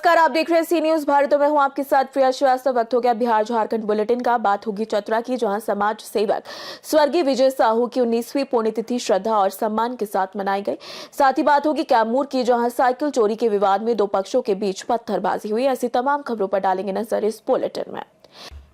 नमस्कार, आप देख रहे हैं सी न्यूज भारत। मैं हूं आपके साथ प्रिया श्रीवास्तव। वक्त हो गया बिहार झारखंड बुलेटिन का। बात होगी चतरा की, जहां समाज सेवक स्वर्गीय विजय साहू की 19वीं पुण्यतिथि श्रद्धा और सम्मान के साथ मनाई गई। साथ ही बात होगी कैमूर की, जहां साइकिल चोरी के विवाद में दो पक्षों के बीच पत्थरबाजी हुई। ऐसी तमाम खबरों पर डालेंगे नजर इस बुलेटिन में।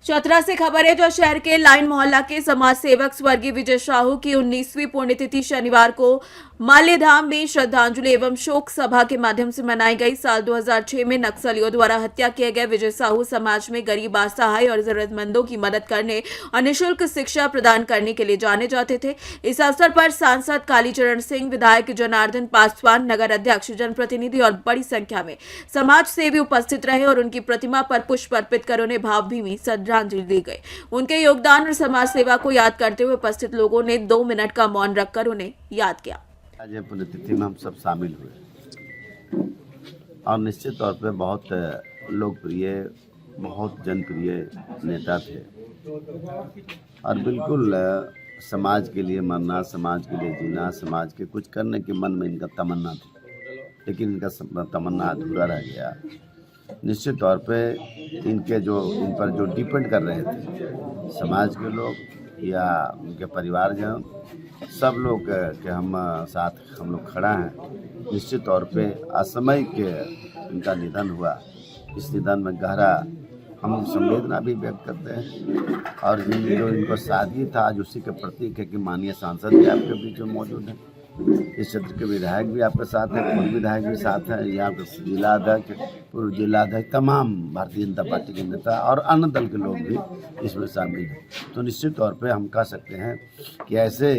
चतरा से खबर है, जो शहर के लाइन मोहल्ला के समाज सेवक स्वर्गीय विजय साहू की 19वीं पुण्यतिथि शनिवार को माल्यधाम में श्रद्धांजलि एवं शोक सभा के माध्यम से मनाई गई। साल 2006 में नक्सलियों द्वारा हत्या किए गए विजय साहू समाज में गरीब, असहाय और जरूरतमंदों की मदद करने और निःशुल्क शिक्षा प्रदान करने के लिए जाने जाते थे। इस अवसर पर सांसद कालीचरण सिंह, विधायक जनार्दन पासवान, नगर अध्यक्ष, जनप्रतिनिधि और बड़ी संख्या में समाज सेवी उपस्थित रहे और उनकी प्रतिमा पर पुष्प अर्पित कर उन्हें भावभीनी श्रद्धांजलि दी गई। उनके योगदान और समाज सेवा को याद करते हुए उपस्थित लोगों ने 2 मिनट का मौन रखकर उन्हें याद किया। आज पुण्यतिथि में हम सब शामिल हुए और निश्चित तौर पे बहुत लोकप्रिय, बहुत जनप्रिय नेता थे और बिल्कुल समाज के लिए मरना, समाज के लिए जीना, समाज के कुछ करने के मन में इनका तमन्ना थी, लेकिन इनका तमन्ना अधूरा रह गया। निश्चित तौर पे इन पर जो डिपेंड कर रहे थे समाज के लोग या उनके परिवारजन, सब लोग के हम लोग खड़ा हैं। निश्चित तौर पे असमय के इनका निधन हुआ। इस निधन में गहरा हम संवेदना भी व्यक्त करते हैं और जो इनको साथी था आज उसी के प्रतीक है कि माननीय सांसद भी आपके बीच में मौजूद हैं, इस क्षेत्र के विधायक भी आपके साथ हैं, पूर्व विधायक भी साथ हैं, यहाँ के जिला अध्यक्ष, पूर्व जिला अध्यक्ष, तमाम भारतीय जनता पार्टी के नेता और अन्य दल के लोग भी इसमें शामिल हैं। तो निश्चित तौर पे हम कह सकते हैं कि ऐसे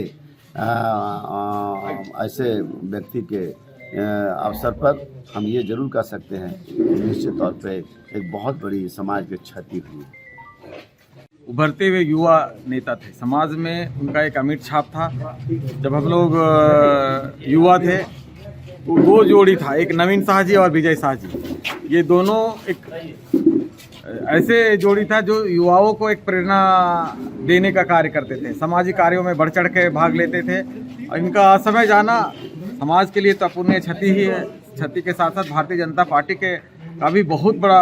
व्यक्ति के अवसर पर हम ये जरूर कह सकते हैं कि निश्चित तौर पे एक बहुत बड़ी समाज की क्षति हुई। उभरते हुए युवा नेता थे, समाज में उनका एक अमिट छाप था। जब हम लोग युवा थे तो 2 जोड़ी था, एक नवीन शाह जी और विजय शाह जी। ये दोनों एक ऐसे जोड़ी था जो युवाओं को एक प्रेरणा देने का कार्य करते थे, सामाजिक कार्यों में बढ़ चढ़ के भाग लेते थे। इनका असमय जाना समाज के लिए तो अपूर्णीय क्षति ही है। क्षति के साथ साथ भारतीय जनता पार्टी का भी बहुत बड़ा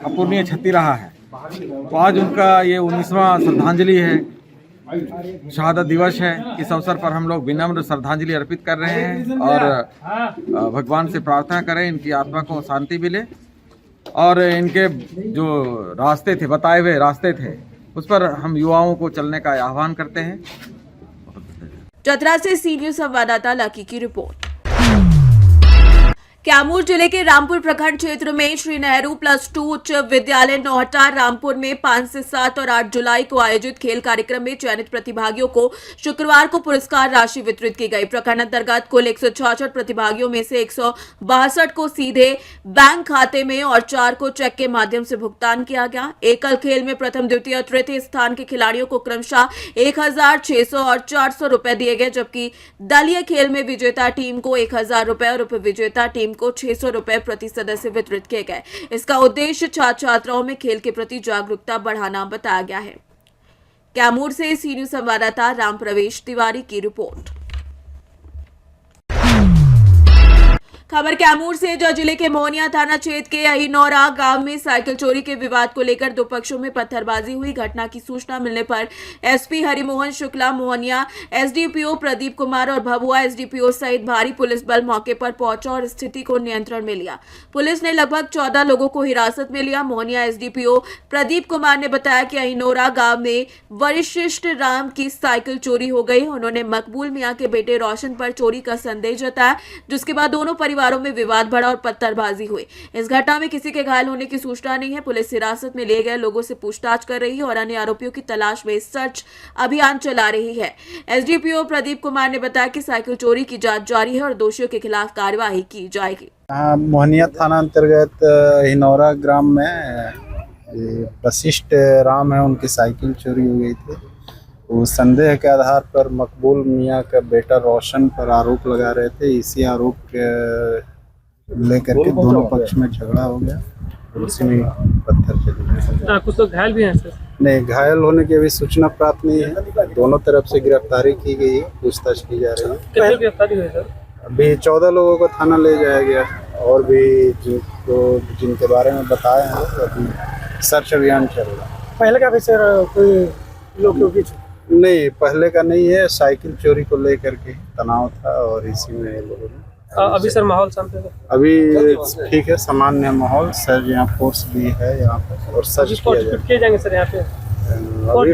अपूर्णीय क्षति रहा है। तो आज उनका ये 19वां श्रद्धांजलि है, शहादत दिवस है। इस अवसर पर हम लोग विनम्र श्रद्धांजलि अर्पित कर रहे हैं और भगवान से प्रार्थना करें इनकी आत्मा को शांति मिले और इनके जो रास्ते थे, बताए हुए रास्ते थे, उस पर हम युवाओं को चलने का आह्वान करते हैं। चतरा से सी न्यूज संवाददाता लकी की रिपोर्ट। कैमूर जिले के रामपुर प्रखंड क्षेत्र में श्री नेहरू +2 उच्च विद्यालय नौहटा रामपुर में 5 से 7 और 8 जुलाई को आयोजित खेल कार्यक्रम में चयनित प्रतिभागियों को शुक्रवार को पुरस्कार राशि वितरित की गई। प्रखंड अंतर्गत कुल 166 प्रतिभागियों में से 162 को सीधे बैंक खाते में और 4 को चेक के माध्यम से भुगतान किया गया। एकल खेल में प्रथम, द्वितीय और तृतीय स्थान के खिलाड़ियों को क्रमशः 1600 और 400 रुपए दिए गए, जबकि दलीय खेल में विजेता टीम को 1000 रुपए और उपविजेता टीम को 600 रुपए प्रति सदस्य वितरित किए गए। इसका उद्देश्य छात्र छात्राओं में खेल के प्रति जागरूकता बढ़ाना बताया गया है। कैमूर से सी न्यूज संवाददाता राम प्रवेश तिवारी की रिपोर्ट। खबर कैमूर से, जो जिले के मोहनिया थाना क्षेत्र के अहिनौरा गांव में साइकिल चोरी के विवाद को लेकर 2 पक्षों में पत्थरबाजी हुई। घटना की सूचना मिलने पर एसपी हरिमोहन शुक्ला, मोहनिया एसडीपीओ प्रदीप कुमार और भभुआ एसडीपीओ सहित भारी पुलिस बल मौके पर पहुंचा और स्थिति को नियंत्रण में लिया। पुलिस ने लगभग 14 लोगों को हिरासत में लिया। मोहनिया एसडीपीओ प्रदीप कुमार ने बताया कि अहिनौरा गांव में वरिष्ठ राम की साइकिल चोरी हो गई। उन्होंने मकबूल मियां के बेटे रोशन पर चोरी का संदेह जताया, जिसके बाद दोनों परिवारों में विवाद बढ़ा और पत्थरबाजी हुई। इस घटना में किसी के घायल होने की सूचना नहीं है। पुलिस हिरासत में लिए गए लोगों से पूछताछ कर रही है और अन्य आरोपियों की तलाश में सर्च अभियान चला रही है। एसडीपीओ प्रदीप कुमार ने बताया कि साइकिल चोरी की जांच जारी है और दोषियों के खिलाफ कार्रवाई की जाएगी। मोहनिया थाना अंतर्गत हिनौरा ग्राम में वशिष्ठ राम है, उनकी साइकिल चोरी हो गई थी। वो संदेह के आधार पर मकबूल मियां का बेटा रोशन पर आरोप लगा रहे थे। इसी आरोप के लेकर के दोनों पक्ष में झगड़ा हो गया और उसी में पत्थर चले। कुछ तो घायल भी हैं सर? नहीं, घायल होने की अभी सूचना प्राप्त नहीं है। दोनों तरफ से गिरफ्तारी की गई, पूछताछ की जा रही है। कितनी गिरफ्तारी हुई सर? अभी 14 लोगों को थाना ले जाया गया और भी जिनके बारे में बताए हैं तो अभी सर्च अभियान चल रहा है। पहले का भी सर कोई लोग के बीच नहीं, पहले का नहीं है, साइकिल चोरी को लेकर के तनाव था और इसी में लोगों ने अभी सर माहौल शांत है। अभी ठीक है, सामान्य माहौल। सर यहाँ फोर्स भी है यहाँ पर और सर्च किया जाए। किए जाएंगे सर यहाँ पे। अभी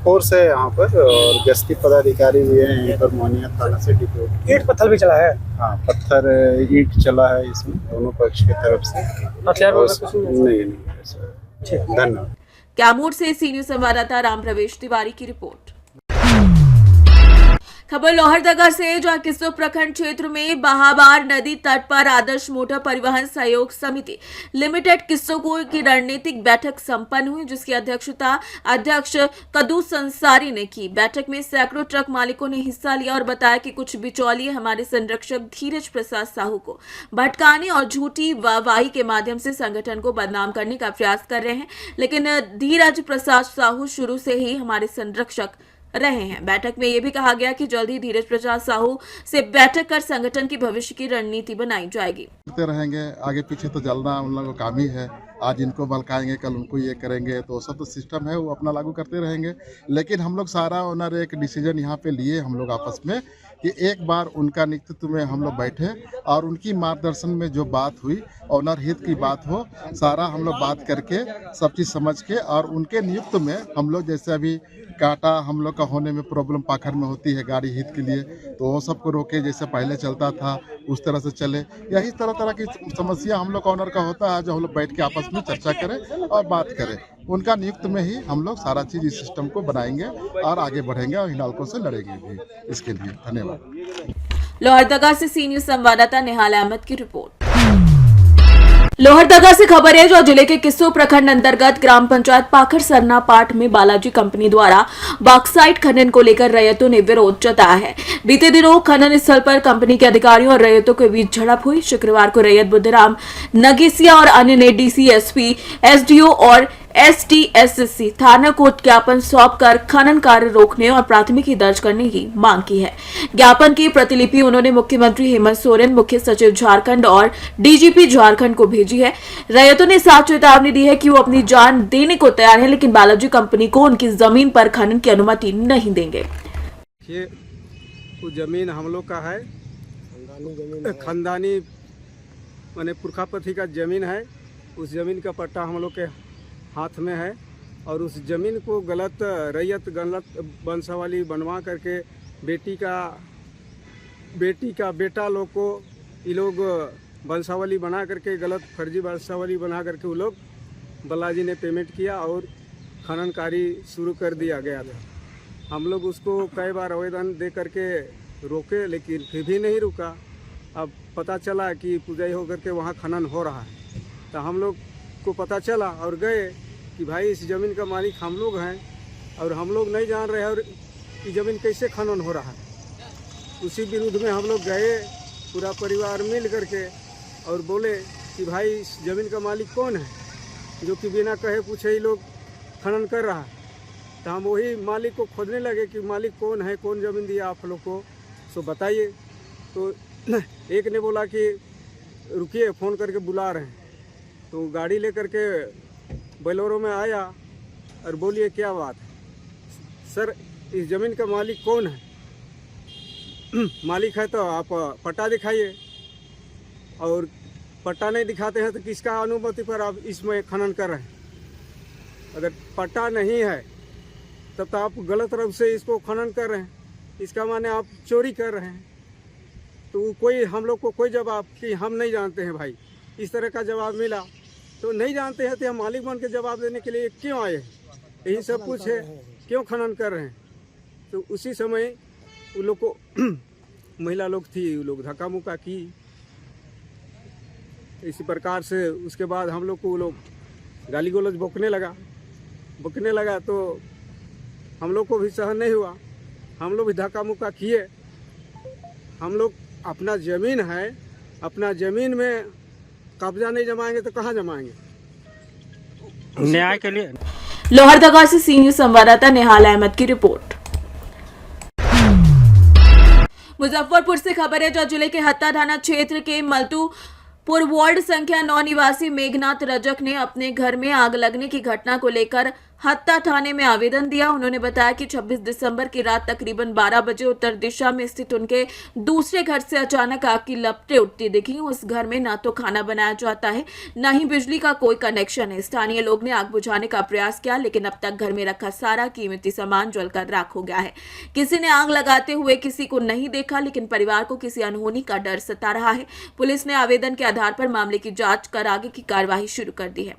फोर्स है यहाँ पर और गश्ती पदाधिकारी भी है यहीं पर मोहनिया थाना से डिप्यूट। ईंट पत्थर भी चला है। हाँ, पत्थर ईंट चला है इसमें दोनों पक्ष की तरफ से। हथियार वगैरह कुछ नहीं है? नहीं सर। धन्यवाद। कैमूर से सी न्यूज संवाददाता राम प्रवेश तिवारी की रिपोर्ट। खबर लोहरदगा से, जहां किस्सो प्रखंड क्षेत्र में बहाबार नदी तट पर आदर्श मोटर परिवहन सहयोग समिति लिमिटेड किस्सों की रणनीतिक बैठक संपन्न हुई, जिसकी अध्यक्षता अध्यक्ष कदूस संसारी ने की। बैठक में सैकड़ों ट्रक मालिकों ने हिस्सा लिया और बताया कि कुछ बिचौलिए हमारे संरक्षक धीरज प्रसाद साहू को भटकाने और झूठी वाहवाही के माध्यम से संगठन को बदनाम करने का प्रयास कर रहे हैं, लेकिन धीरज प्रसाद साहू शुरू से ही हमारे संरक्षक रहे हैं। बैठक में यह भी कहा गया कि जल्द ही धीरज प्रसाद साहू से बैठक कर संगठन की भविष्य की रणनीति बनाई जाएगी। करते रहेंगे, आगे पीछे तो जलना उन लोगों का काम ही है। आज इनको बलकाएंगे, कल उनको ये करेंगे, तो सब तो सिस्टम है वो अपना लागू करते रहेंगे। लेकिन हम लोग सारा ओनर एक डिसीजन यहाँ पे लिए हम लोग आपस में कि एक बार उनका नेतृत्व में हम लोग बैठे और उनकी मार्गदर्शन में जो बात हुई, ओनर हित की बात हो, सारा हम लोग बात करके सब चीज़ समझ के और उनके नियुक्त में हम लोग जैसे अभी कांटा हम लोग का होने में प्रॉब्लम पाखर में होती है गाड़ी हित के लिए, तो वो सबको रोके जैसे पहले चलता था उस तरह से चले। यही तरह की समस्या हम लोग का ऑनर का होता है, जो हम लोग बैठ के आपस में चर्चा करें और बात करें। उनका नियुक्त में ही हम लोग सारा चीज़ इस सिस्टम को बनाएंगे और आगे बढ़ेंगे और हिंडाल्को से लड़ेंगे भी इसके लिए। धन्यवाद। लोहरदगा से सी न्यूज संवाददाता निहाल अहमद की रिपोर्ट। लोहरदगा से खबर है, जो जिले के किस्सो प्रखंड अंतर्गत ग्राम पंचायत पाखर सरना पाठ में बालाजी कंपनी द्वारा बॉक्साइट खनन को लेकर रैयतों ने विरोध जताया है। बीते दिनों खनन स्थल पर कंपनी के अधिकारियों और रैयतों के बीच झड़प हुई। शुक्रवार को रैयत बुद्धराम नगेसिया और अन्य ने डीसी, एसपी, एसडीओ और एसटीएससी थाना को ज्ञापन सौंपकर खनन कार्य रोकने और प्राथमिकी दर्ज करने की मांग की है। ज्ञापन की प्रतिलिपि उन्होंने मुख्यमंत्री हेमंत सोरेन, मुख्य सचिव झारखंड और डीजीपी झारखंड को भेजी है। रैयतों ने साफ चेतावनी दी है कि वो अपनी जान देने को तैयार है, लेकिन बालाजी कंपनी को उनकी जमीन पर खनन की अनुमति नहीं देंगे। ये वो जमीन हम लोग का है, खानदानी माने पुरखापति का जमीन है। उस जमीन का पट्टा हम लोग के हाथ में है और उस जमीन को गलत वंशावली बनवा करके बेटी का बेटा लोग को ये लोग वंशावली बना करके गलत फर्जी वंशावली बना करके वो लोग बालाजी ने पेमेंट किया और खनन कार्य शुरू कर दिया गया था। हम लोग उसको कई बार आवेदन दे करके रोके, लेकिन फिर भी नहीं रुका। अब पता चला कि पुजाई होकर के वहाँ खनन हो रहा है, तो हम लोग को पता चला और गए कि भाई इस ज़मीन का मालिक हम लोग हैं और हम लोग नहीं जान रहे और ये ज़मीन कैसे खनन हो रहा है। उसी विरुद्ध में हम लोग गए पूरा परिवार मिल करके और बोले कि भाई इस ज़मीन का मालिक कौन है जो कि बिना कहे पूछे ही लोग खनन कर रहा है। तो हम वही मालिक को खोजने लगे कि मालिक कौन है, कौन ज़मीन दिया आप लोग को, सो बताइए। तो एक ने बोला कि रुकिए, फ़ोन करके बुला रहे हैं। तो गाड़ी लेकर के बोलेरो में आया और बोलिए क्या बात है सर, इस ज़मीन का मालिक कौन है? मालिक है तो आप पट्टा दिखाइए, और पट्टा नहीं दिखाते हैं तो किसका अनुमति पर आप इसमें खनन कर रहे हैं? अगर पट्टा नहीं है तब तो आप गलत रूप से इसको खनन कर रहे हैं, इसका माने आप चोरी कर रहे हैं। तो कोई हम लोग को कोई जवाब कि हम नहीं जानते हैं भाई, इस तरह का जवाब मिला। तो नहीं जानते हैं तो हम मालिक बन के जवाब देने के लिए क्यों आए, यही सब कुछ है, क्यों खनन कर रहे हैं? तो उसी समय उन लोग को महिला लोग थी, वो लोग धक्का मुक्का की इसी प्रकार से। उसके बाद हम लोग को वो लोग गाली गलौज बकने लगा तो हम लोग को भी सहन नहीं हुआ, हम लोग भी धक्का मुक्का किए। हम लोग अपना ज़मीन है, अपना ज़मीन में कब्जा नहीं जमाएंगे तो कहाँ जमाएंगे? न्याय के लिए। लोहरदगा से सी न्यूज संवाददाता निहाल अहमद की रिपोर्ट। मुजफ्फरपुर से खबर है, जो जिले के हत्ता थाना क्षेत्र के मल्टू पूर्व वार्ड संख्या 9 निवासी मेघनाथ रजक ने अपने घर में आग लगने की घटना को लेकर हत्ता थाने में आवेदन दिया। उन्होंने बताया कि 26 दिसंबर की रात तकरीबन 12 बजे उत्तर दिशा में स्थित उनके दूसरे घर से अचानक आग की लपटें उठती दिखी। उस घर में न तो खाना बनाया जाता है, न ही बिजली का कोई कनेक्शन है। स्थानीय लोग ने आग बुझाने का प्रयास किया, लेकिन अब तक घर में रखा सारा कीमती सामान जलकर राख हो गया है। किसी ने आग लगाते हुए किसी को नहीं देखा, लेकिन परिवार को किसी अनहोनी का डर सता रहा है। पुलिस ने आवेदन के आधार पर मामले की जांच कर आगे की कार्यवाही शुरू कर दी है।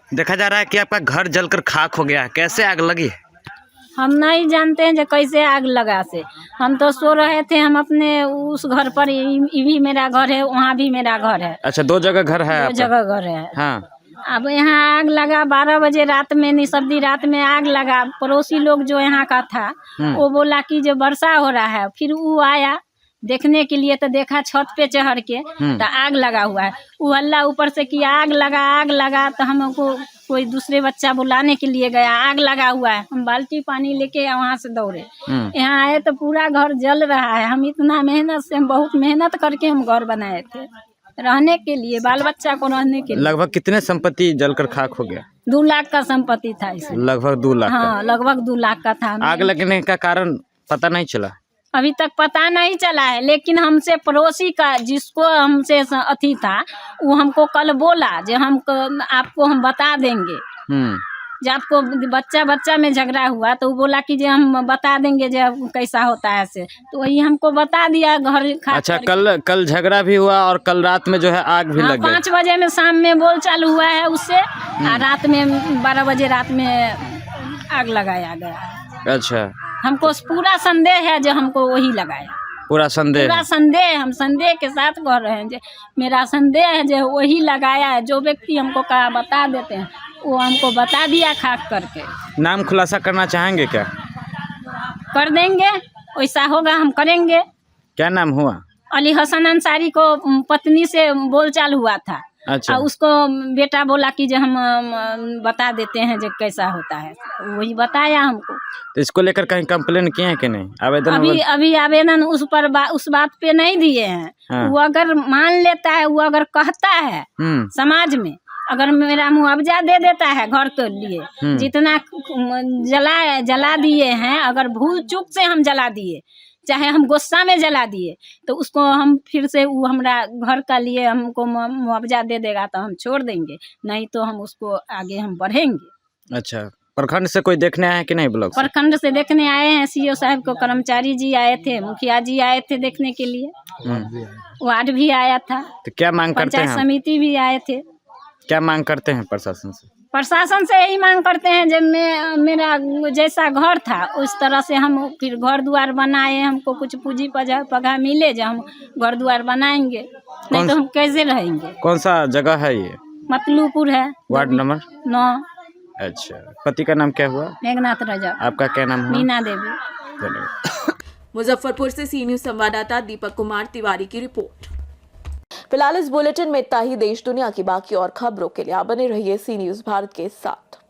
देखा जा रहा है कि आपका घर जलकर खाक हो गया है, कैसे आग लगी? हम नहीं जानते हैं जो कैसे आग लगा से। हम तो सो रहे थे, हम अपने उस घर पर, ये भी मेरा घर है, वहाँ भी मेरा घर है। अच्छा, दो जगह घर है दो आपका? जगह घर है। हाँ। अब यहाँ आग लगा 12 बजे रात में, निशब्दी रात में आग लगा। पड़ोसी लोग जो यहाँ का था वो बोला कि जो वर्षा हो रहा है, फिर वो आया देखने के लिए, तो देखा छत पे चढ़ के तो आग लगा हुआ है। वो हल्ला ऊपर से कि आग लगा, तो हमको कोई दूसरे बच्चा बुलाने के लिए गया, आग लगा हुआ है। हम बाल्टी पानी लेके वहाँ से दौड़े, यहाँ आए तो पूरा घर जल रहा है। हम इतना मेहनत से, हम बहुत मेहनत करके हम घर बनाए थे रहने के लिए, बाल बच्चा को रहने के लिए। लगभग कितने संपत्ति जलकर खाक हो गया? 2 लाख का संपत्ति था इसमें। लगभग 2 लाख हाँ, लगभग 2 लाख का था। आग लगने का कारण पता नहीं चला? अभी तक पता नहीं चला है, लेकिन हमसे पड़ोसी का, जिसको हमसे अथी था, वो हमको कल बोला जो आपको हम बता देंगे। जब आपको बच्चा में झगड़ा हुआ तो वो बोला कि जो हम बता देंगे जो कैसा होता है से, तो वही हमको बता दिया घर खा। अच्छा, कल झगड़ा भी हुआ और कल रात में जो है आग भी लग गई। 5 बजे में शाम में बोल चालू हुआ है उससे, और रात में 12 बजे रात में आग लगाया गया। अच्छा, हमको पूरा संदेह है जो हमको वही लगाया। पूरा संदेह? हम संदेह के साथ कह रहे हैं, जो मेरा संदेह है जो वही लगाया है। जो व्यक्ति हमको कहा बता देते हैं, वो हमको बता दिया खाक करके। नाम खुलासा करना चाहेंगे क्या? कर देंगे, वैसा होगा हम करेंगे। क्या नाम हुआ? अली हसन अंसारी को पत्नी से बोलचाल हुआ था। अच्छा। उसको बेटा बोला कि जो हम बता देते हैं जो कैसा होता है, वही बताया हमको। तो इसको लेकर कहीं कंप्लेन किए हैं कि नहीं? आवेदन अभी आवेदन उस बात पे नहीं दिए हैं। हाँ। वो अगर मान लेता है, वो अगर कहता है समाज में, अगर मेरा मुआवजा दे देता है घर के लिए, जितना जला दिए हैं, अगर भूल चूक से हम जला दिए, चाहे हम गुस्सा में जला दिए, तो उसको हम फिर से वो हमारा घर का लिए हमको मुआवजा दे देगा तो हम छोड़ देंगे, नहीं तो हम उसको आगे हम बढ़ेंगे। अच्छा, प्रखंड से कोई देखने आए कि नहीं? ब्लॉक प्रखंड से देखने आए हैं, सीओ साहब को, कर्मचारी जी आए थे, मुखिया जी आए थे देखने के लिए, वार्ड भी आया था, तो क्या मांग करते हैं? पंचायत समिति भी आए थे। क्या मांग करते हैं प्रशासन से? प्रशासन से यही मांग करते हैं, जब मेरा जैसा घर था उस तरह से हम फिर घर द्वार बनाए, हमको कुछ पूंजी पगह मिले जो हम घर द्वार बनाएंगे, नहीं तो हम कैसे रहेंगे। कौन सा जगह है ये? मतलूपुर है, वार्ड नंबर 9। अच्छा, पति का नाम क्या हुआ? मेघनाथ रजक। आपका क्या नाम हुआ? मीना देवी। धन्यवाद। मुजफ्फरपुर से सी न्यूज संवाददाता दीपक कुमार तिवारी की रिपोर्ट। फिलहाल इस बुलेटिन में इतना ही। देश दुनिया की बाकी और खबरों के लिए आप बने रहिए सी न्यूज भारत के साथ।